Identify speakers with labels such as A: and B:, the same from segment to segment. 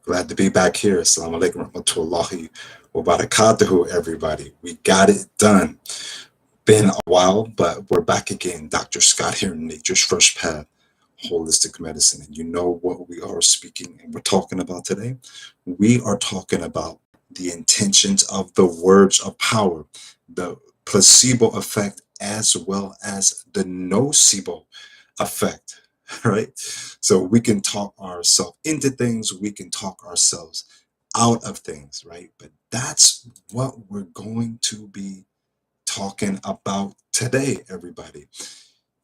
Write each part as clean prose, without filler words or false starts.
A: Glad to be back here. Assalamu alaikum warahmatullahi wabarakatuhu, everybody. We got it done. Been a while, but we're back again. Dr. Scott here, Nature's First Path, Holistic Medicine. And you know what we are speaking and we're talking about today? We are talking about the intentions of the words of power, the placebo effect, as well as the nocebo effect, right? So we can talk ourselves into things, we can talk ourselves out of things, right? But that's what we're going to be talking about today, everybody.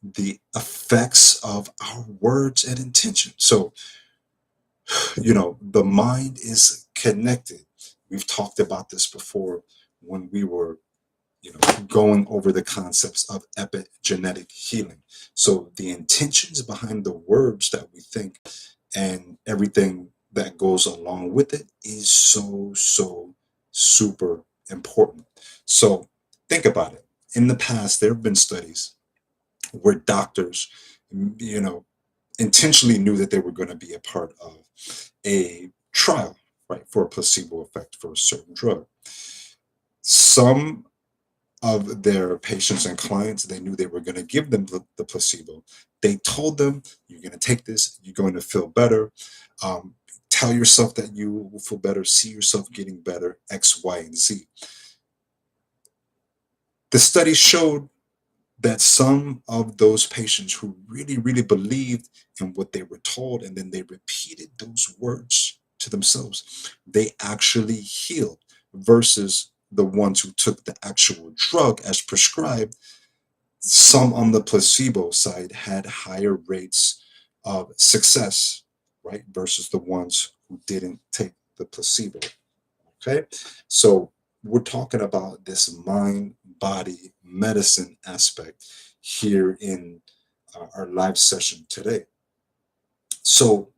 A: The effects of our words and intention. So, the mind is connected. We've talked about this before when we were going over the concepts of epigenetic healing. So the intentions behind the words that we think and everything that goes along with it is so super important. So think about it. In the past, there have been studies where doctors, you know, intentionally knew that they were going to be a part of a trial, right, for a placebo effect for a certain drug. Some of their patients and clients, they knew they were going to give them the placebo. They told them, you're going to take this, you're going to feel better. Um, Tell yourself that you will feel better, see yourself getting better, X, Y, and Z. The study showed that some of those patients who really believed in what they were told and then they repeated those words to themselves, they actually healed versus the ones who took the actual drug as prescribed. Some on the placebo side had higher rates of success, right, versus the ones who didn't take the placebo. Okay, so we're talking about this mind body medicine aspect here in our live session today. So,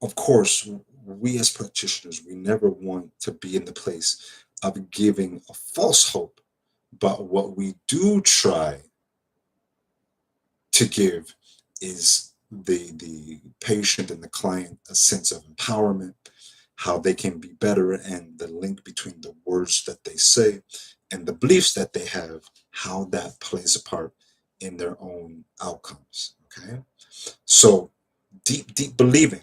A: of course, we as practitioners, we never want to be in the place of giving a false hope, but what we do try to give is the patient and the client a sense of empowerment, how they can be better, and the link between the words that they say and the beliefs that they have, how that plays a part in their own outcomes. Okay, so deep believing,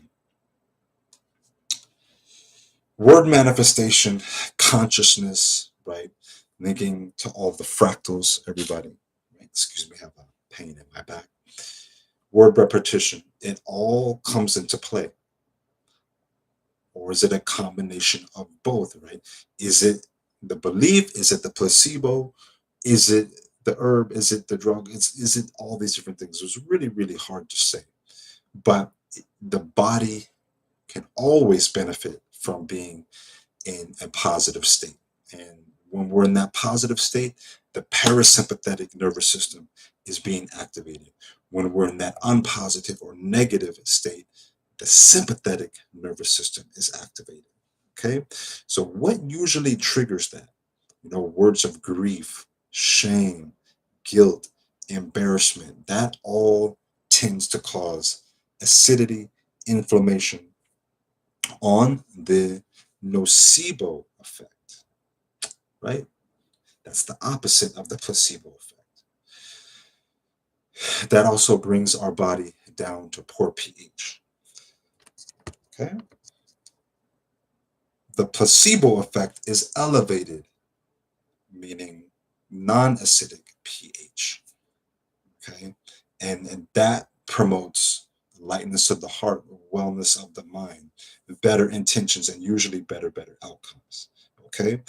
A: word manifestation, consciousness, right? Linking to all the fractals, everybody. Right? Excuse me, I have a pain in my back. Word repetition, it all comes into play. Or is it a combination of both, right? Is it the belief? Is it the placebo? Is it the herb? Is it the drug? Is it all these different things? It's really hard to say. But the body can always benefit from being in a positive state. And when we're in that positive state, the parasympathetic nervous system is being activated. When we're in that unpositive or negative state, the sympathetic nervous system is activated. Okay, so what usually triggers that? Words of grief, shame, guilt, embarrassment, that all tends to cause acidity, inflammation on the nocebo effect, right? That's the opposite of the placebo effect. That also brings our body down to poor pH. Okay? The placebo effect is elevated, meaning non-acidic pH. Okay? And that promotes lightness of the heart, wellness of the mind, better intentions, and usually better outcomes. Okay?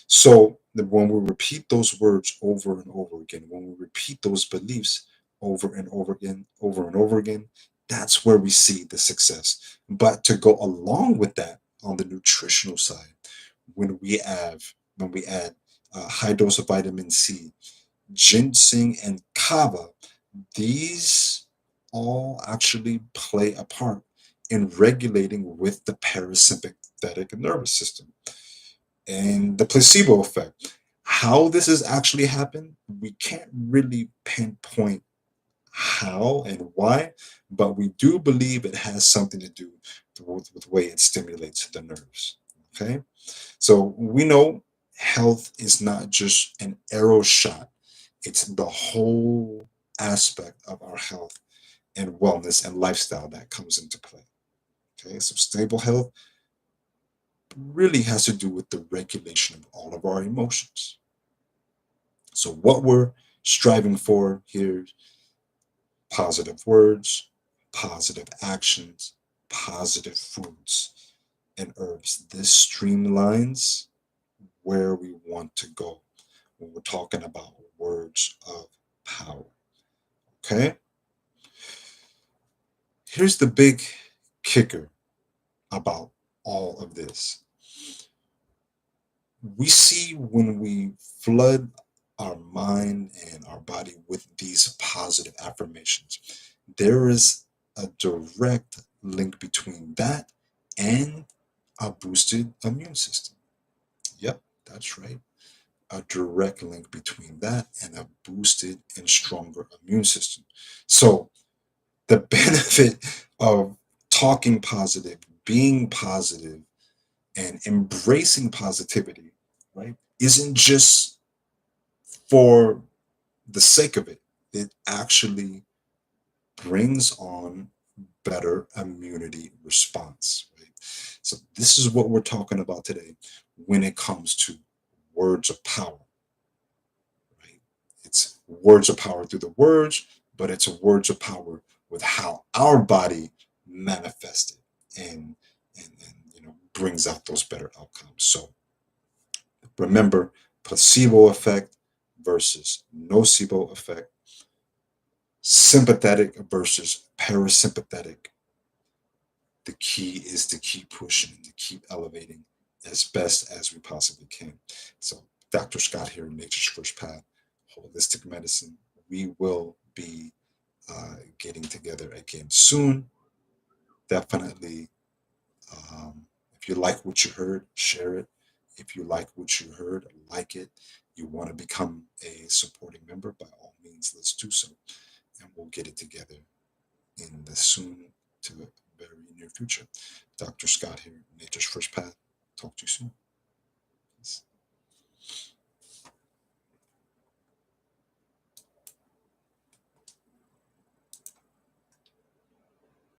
A: So when we repeat those words over and over again, when we repeat those beliefs over and over again, that's where we see the success. But to go along with that on the nutritional side, when we add a high dose of vitamin C, ginseng, and kava, these all actually play a part in regulating with the parasympathetic nervous system and the placebo effect. How this has actually happened, we can't really pinpoint how and why, but we do believe it has something to do with the way it stimulates the nerves. Okay, so we know health is not just an arrow shot; it's the whole aspect of our health and wellness and lifestyle that comes into play. Okay, so stable health really has to do with the regulation of all of our emotions. So, what we're striving for here: positive words, positive actions, positive foods and herbs. This streamlines where we want to go when we're talking about words of power. Okay? Here's the big kicker about all of this. We see when we flood our mind and our body with these positive affirmations, there is a direct link between that and a boosted immune system. Yep, that's right. A direct link between that and a boosted and stronger immune system. So, the benefit of talking positive, being positive, and embracing positivity, right, isn't just for the sake of it. It actually brings on better immunity response, right? So this is what we're talking about today when it comes to words of power, right? It's words of power through the words, but it's words of power with how our body manifests it and brings out those better outcomes. So remember, placebo effect versus nocebo effect, sympathetic versus parasympathetic. The key is to keep pushing, to keep elevating as best as we possibly can. So, Dr. Scott here, Nature's First Path, Holistic Medicine. We will be getting together again soon. Definitely, if you like what you heard, share it. If you like what you heard, like it. You want to become a supporting member, by all means, let's do so. And we'll get it together in the soon to very near future. Dr. Scott here, Nature's First Path. Talk to you soon. Peace.